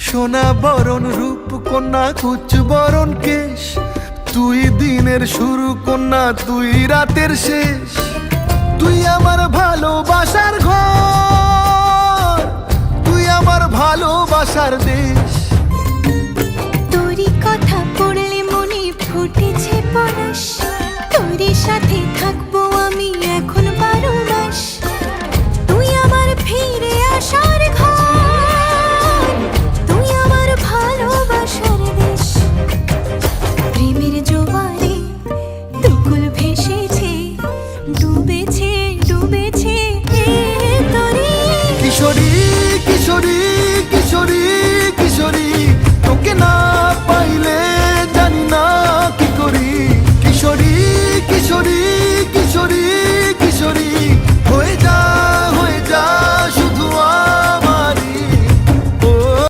সোনা বরণ রূপ কন্যা কুচ বরণ কেশ, তুই দিনের শুরু কন্যা তুই রাতের শেষ। তুই আমার ভালোবাসার ঘর, তুই আমার ভালোবাসার দেশ। তোরই কথা পড়লে মনে ফুটেছে পরশ, তোরই সাথে থাকবো